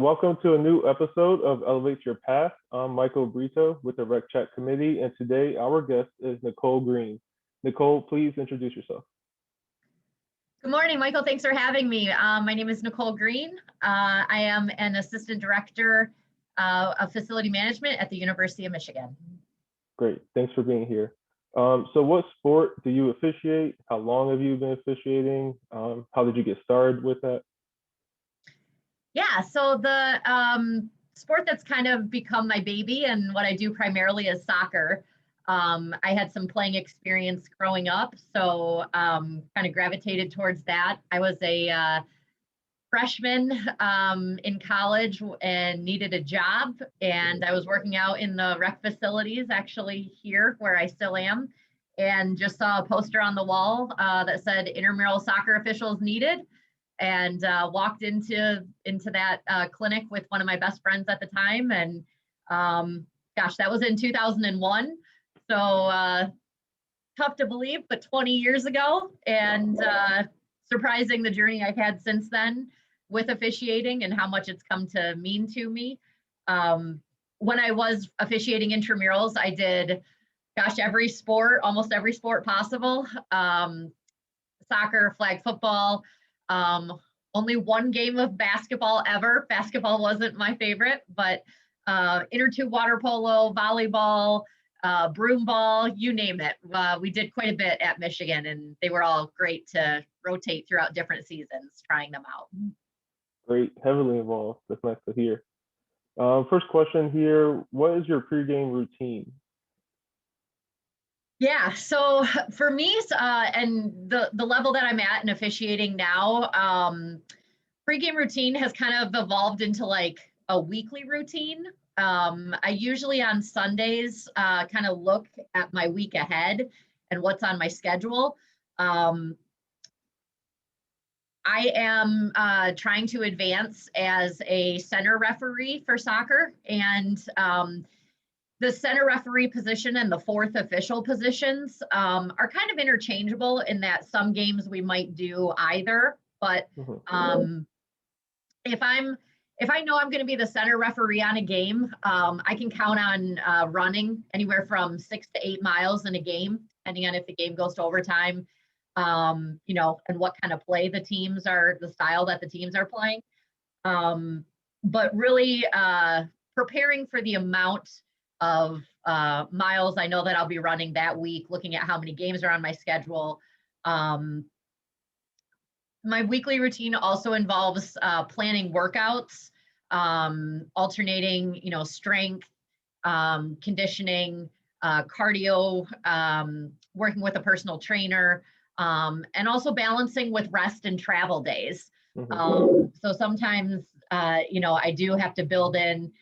welcome to a new episode of Elevate Your Path. I'm Michael Brito with the Rec Chat Committee, and today our guest is Nicole Green. Nicole, please introduce yourself. Good morning, Michael. Thanks for having me. My name is Nicole Green. I am an assistant director of facility management at the University of Michigan. Great, thanks for being here. So what sport do you officiate? How long have you been officiating? How did you get started with that? Yeah, so the sport that's kind of become my baby and what I do primarily is soccer. I had some playing experience growing up, so kind of gravitated towards that. I was a freshman in college and needed a job, and I was working out in the rec facilities actually here where I still am, and just saw a poster on the wall that said intramural soccer officials needed, and walked into that clinic with one of my best friends at the time. And gosh, that was in 2001. So tough to believe, but 20 years ago, and surprising the journey I've had since then with officiating and how much it's come to mean to me. When I was officiating intramurals, I did, gosh, every sport, almost every sport possible. Soccer, flag football, only one game of basketball ever. Basketball wasn't my favorite, but inner tube water polo, volleyball, broom ball, you name it. We did quite a bit at Michigan, and they were all great to rotate throughout different seasons, trying them out. Great, heavily involved. That's nice to hear. First question here, what is your pregame routine? Yeah, so for me, and the level that I'm at in officiating now, pregame routine has kind of evolved into like a weekly routine. I usually on Sundays kind of look at my week ahead and what's on my schedule. I am trying to advance as a center referee for soccer, and the center referee position and the fourth official positions are kind of interchangeable in that some games we might do either, but if I know I'm going to be the center referee on a game, I can count on running anywhere from 6 to 8 miles in a game, depending on if the game goes to overtime, and what kind of play the style that the teams are playing. But really preparing for the amount of miles I know that I'll be running that week, looking at how many games are on my schedule. My weekly routine also involves planning workouts, alternating, strength, conditioning, cardio, working with a personal trainer, and also balancing with rest and travel days. So sometimes, I do have to build in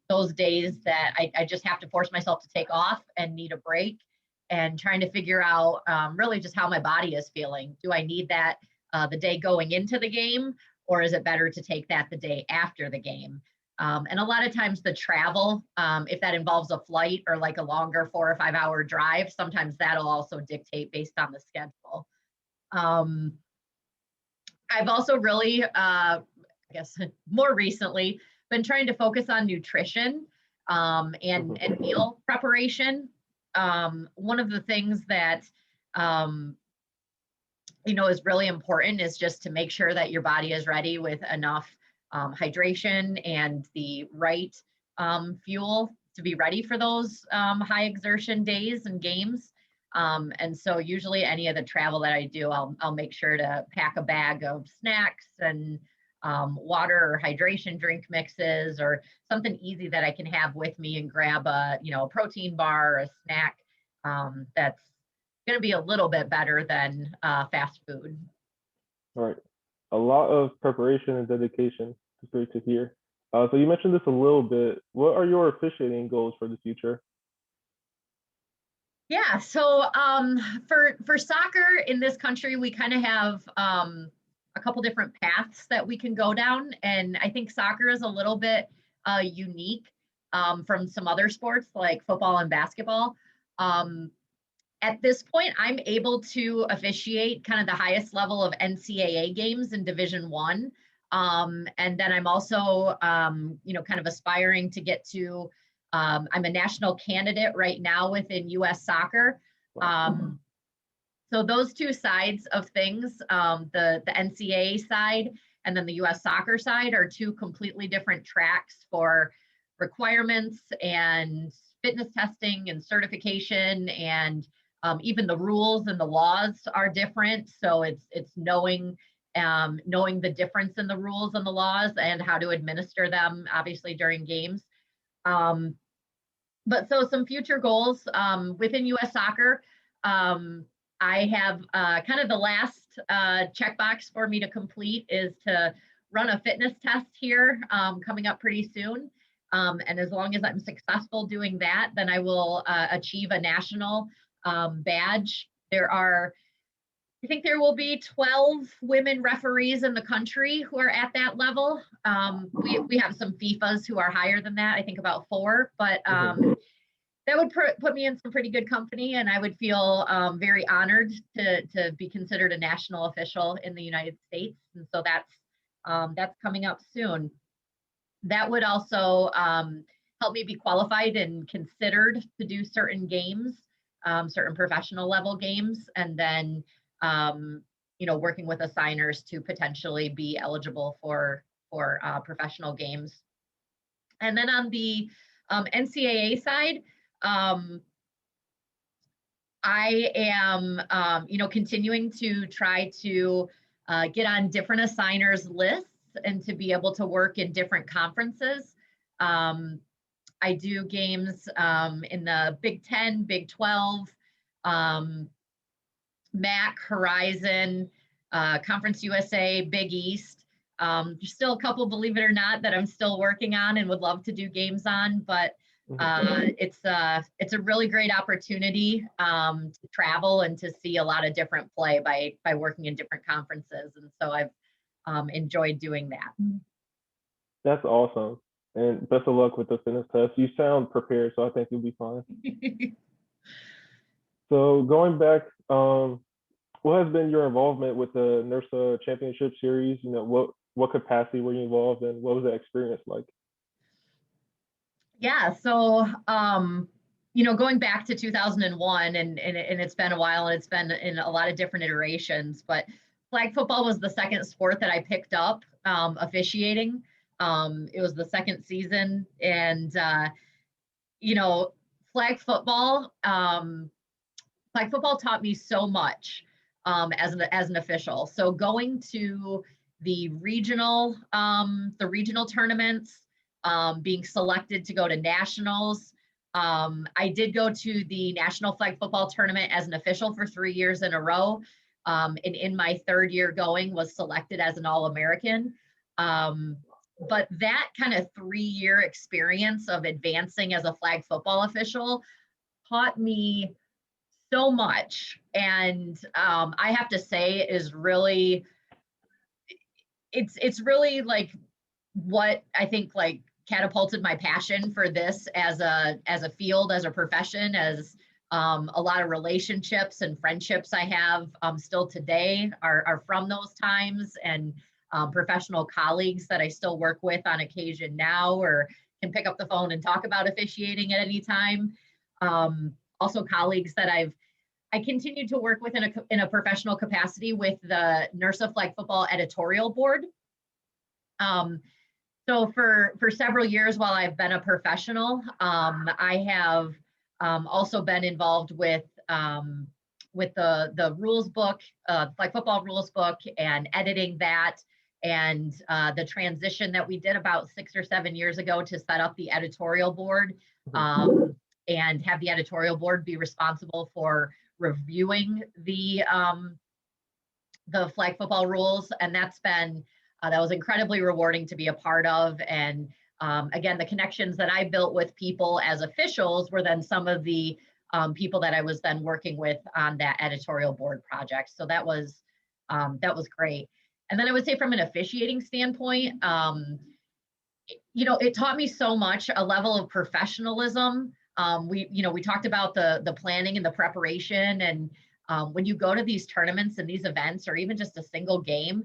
those days that I just have to force myself to take off and need a break, and trying to figure out really just how my body is feeling. Do I need that the day going into the game, or is it better to take that the day after the game? And a lot of times the travel, if that involves a flight or like a longer 4 or 5 hour drive, sometimes that'll also dictate based on the schedule. I've also really, I guess more recently, been trying to focus on nutrition and meal preparation. One of the things that is really important is just to make sure that your body is ready with enough hydration and the right fuel to be ready for those high exertion days and games. And so usually any of the travel that I do, I'll make sure to pack a bag of snacks and water or hydration drink mixes, or something easy that I can have with me, and grab a protein bar or a snack that's going to be a little bit better than fast food. All right. A lot of preparation and dedication. It's great to hear. So you mentioned this a little bit. What are your officiating goals for the future? Yeah, so for soccer in this country, we kind of have a couple different paths that we can go down. And I think soccer is a little bit unique from some other sports like football and basketball. At this point, I'm able to officiate kind of the highest level of NCAA games in Division I. And then I'm also, kind of aspiring to get to, I'm a national candidate right now within US soccer. So those two sides of things, the NCAA side and then the US soccer side, are two completely different tracks for requirements and fitness testing and certification, and even the rules and the laws are different. So it's knowing the difference in the rules and the laws and how to administer them, obviously during games. Um, but so some future goals within US soccer. I have kind of the last checkbox for me to complete is to run a fitness test here coming up pretty soon. And as long as I'm successful doing that, then I will achieve a national badge. I think there will be 12 women referees in the country who are at that level. We have some FIFAs who are higher than that, I think about 4, but that would put me in some pretty good company, and I would feel very honored to be considered a national official in the United States. And so that's coming up soon. That would also help me be qualified and considered to do certain games, certain professional level games, and then working with assigners to potentially be eligible for professional games. And then on the NCAA side, I am, continuing to try to get on different assigners lists and to be able to work in different conferences. I do games in the Big 10, Big 12, MAC, Horizon, Conference USA, Big East. There's still a couple, believe it or not, that I'm still working on and would love to do games on, but it's a really great opportunity to travel and to see a lot of different play by working in different conferences. And so I've enjoyed doing that. That's awesome. And best of luck with the fitness test. You sound prepared, so I think you'll be fine. So going back, what has been your involvement with the NERSA Championship Series? What capacity were you involved in? What was that experience like? Yeah, so going back to 2001, and it's been a while, and it's been in a lot of different iterations, but flag football was the second sport that I picked up officiating. It was the second season, and flag football flag football taught me so much as an official. So going to the regional tournaments, being selected to go to nationals. I did go to the National Flag Football Tournament as an official for 3 years in a row. And in my third year going, was selected as an All-American. But that kind of 3-year experience of advancing as a flag football official taught me so much. And I have to say is really, it's really like what I think like catapulted my passion for this as a field, as a profession, as a lot of relationships and friendships I have still today are from those times, and professional colleagues that I still work with on occasion now, or can pick up the phone and talk about officiating at any time. Also colleagues that I continue to work with in a professional capacity with the NERSA Flag Football Editorial Board. So for several years while I've been a professional, I have also been involved with the rules book, flag football rules book, and editing that, and the transition that we did about 6 or 7 years ago to set up the editorial board, and have the editorial board be responsible for reviewing the flag football rules. And that's been that was incredibly rewarding to be a part of. And again, the connections that I built with people as officials were then some of the people that I was then working with on that editorial board project. So that was great. And then I would say from an officiating standpoint, it taught me so much, a level of professionalism. We talked about the planning and the preparation, and when you go to these tournaments and these events, or even just a single game,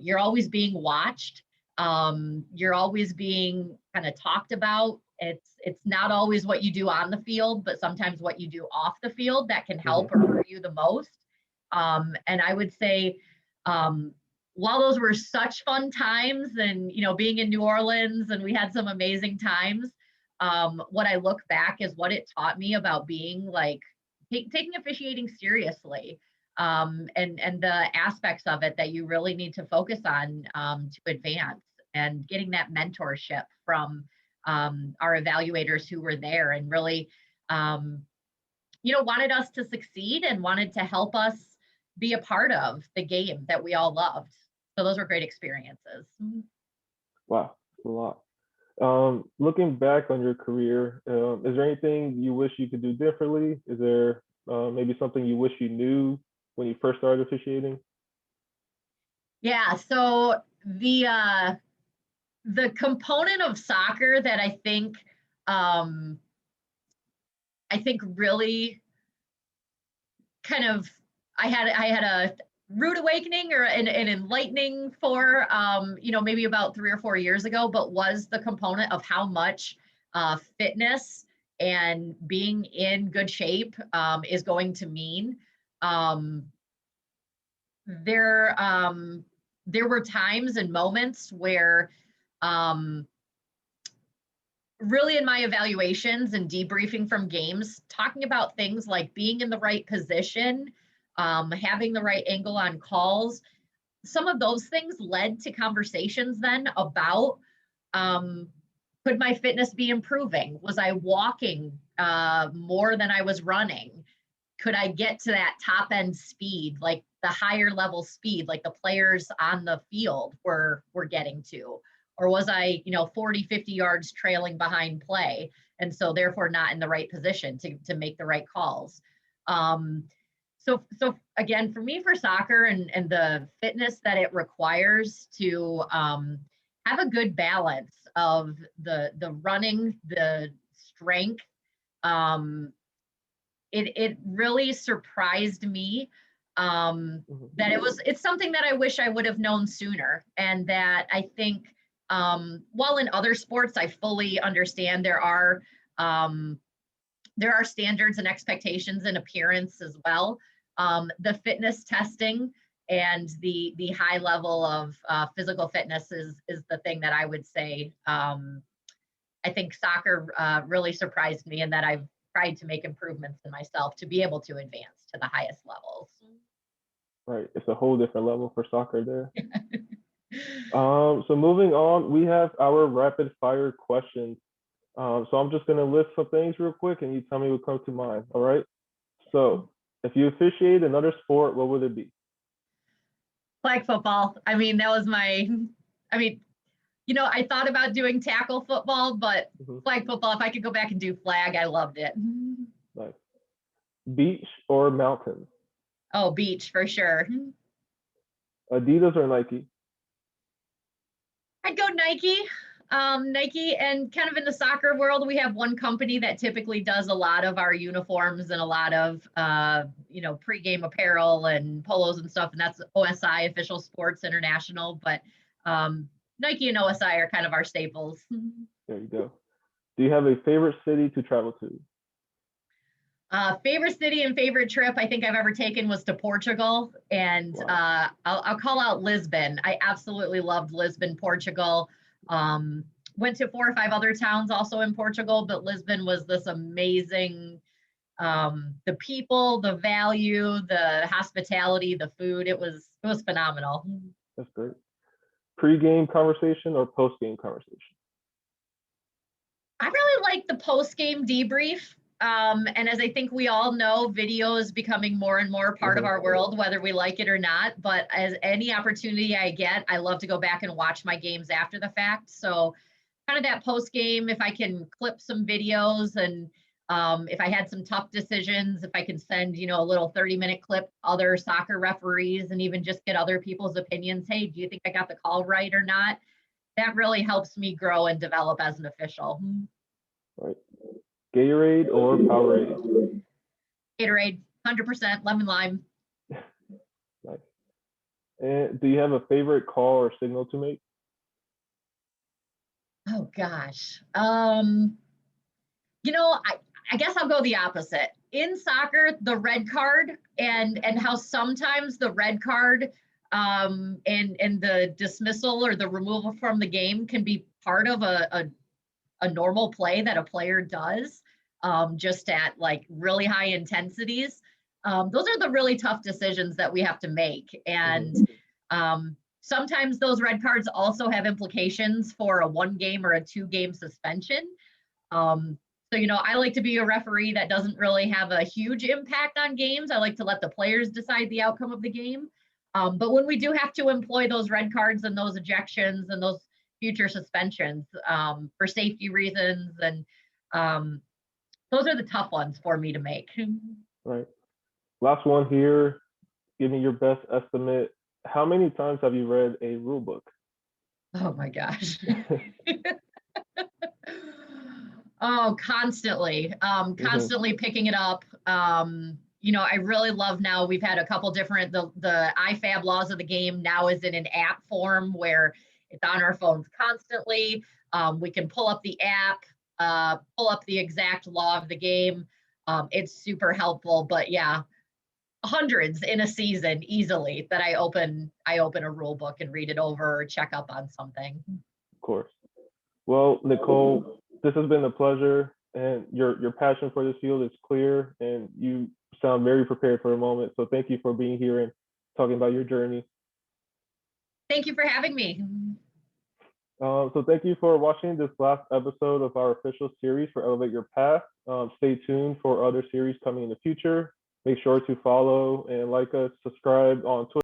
You're always being watched. You're always being kind of talked about. It's not always what you do on the field, but sometimes what you do off the field that can help or hurt you the most. And I would say, while those were such fun times, and being in New Orleans, and we had some amazing times, what I look back is what it taught me about being like taking officiating seriously, and the aspects of it that you really need to focus on, to advance, and getting that mentorship from our evaluators who were there and really wanted us to succeed and wanted to help us be a part of the game that we all loved. So those were great experiences. Wow, that's a lot. Looking back on your career, is there anything you wish you could do differently? Is there maybe something you wish you knew when you first started officiating? Yeah, so the component of soccer that I think really kind of I had a rude awakening or an enlightening for maybe about 3 or 4 years ago, but was the component of how much fitness and being in good shape is going to mean. Um, there there were times and moments where um, really in my evaluations and debriefing from games, talking about things like being in the right position, having the right angle on calls, some of those things led to conversations then about, um, could my fitness be improving? Was I walking more than I was running? Could I get to that top end speed, like the higher level speed, like the players on the field were getting to? Or was I, 40, 50 yards trailing behind play, and so therefore not in the right position to make the right calls? Um, so again, for me, for soccer and the fitness that it requires to have a good balance of the running, the strength, um, it really surprised me, that it's something that I wish I would have known sooner, and that I think, while in other sports I fully understand there are standards and expectations in appearance as well. The fitness testing and the high level of physical fitness is the thing that I would say, I think soccer really surprised me, and that I've tried to make improvements in myself to be able to advance to the highest levels. Right, it's a whole different level for soccer there. So moving on, we have our rapid fire questions. So I'm just gonna list some things real quick, and you tell me what comes to mind. All right. So if you officiate another sport, what would it be? Flag football. I mean, that was I mean, I thought about doing tackle football, but Mhm. flag football, if I could go back and do flag, I loved it. Nice. Beach or mountains? Oh, beach for sure. Adidas or Nike? I'd go Nike. Nike, and kind of in the soccer world, we have one company that typically does a lot of our uniforms and a lot of pregame apparel and polos and stuff, and that's OSI, Official Sports International. But Nike and OSI are kind of our staples. There you go. Do you have a favorite city to travel to? Favorite city and favorite trip I think I've ever taken was to Portugal, and Wow. I'll call out Lisbon. I absolutely loved Lisbon, Portugal. Um, Went to 4 or 5 other towns also in Portugal, but Lisbon was this amazing. The people, the value, the hospitality, the food. It was phenomenal. That's great. Pre-game conversation or post-game conversation? I really like the post game debrief. And as I think we all know, video is becoming more and more part of Mhm. our world, whether we like it or not. But as any opportunity I get, I love to go back and watch my games after the fact. So, kind of that post game, if I can clip some videos, and if I had some tough decisions, if I can send, a little 30-minute clip, other soccer referees, and even just get other people's opinions. Hey, do you think I got the call right or not? That really helps me grow and develop as an official. Right. Gatorade or Powerade? Gatorade, 100% lemon lime. Nice. And do you have a favorite call or signal to make? Oh gosh. You know, I guess I'll go the opposite. In soccer, the red card and how sometimes the red card and the dismissal or the removal from the game can be part of a normal play that a player does, just at like really high intensities. Those are the really tough decisions that we have to make. And Mhm. sometimes those red cards also have implications for a 1 game or a 2 game suspension. Um, so, I like to be a referee that doesn't really have a huge impact on games. I like to let the players decide the outcome of the game. But when we do have to employ those red cards and those ejections and those future suspensions for safety reasons, and um, those are the tough ones for me to make. Right. Last one here. Give me your best estimate. How many times have you read a rule book? Oh my gosh. Oh, constantly, Hmm. constantly picking it up. I really love now we've had a couple different the IFAB laws of the game now is in an app form where it's on our phones constantly. We can pull up the app, pull up the exact law of the game. It's super helpful, but yeah, hundreds in a season easily that I open a rule book and read it over or check up on something. Of course. Well, Nicole, this has been a pleasure, and your passion for this field is clear, and you sound very prepared for the moment. So thank you for being here and talking about your journey. Thank you for having me. So thank you for watching this last episode of our official series for Elevate Your Path. Stay tuned for other series coming in the future. Make sure to follow and like us, subscribe on Twitter.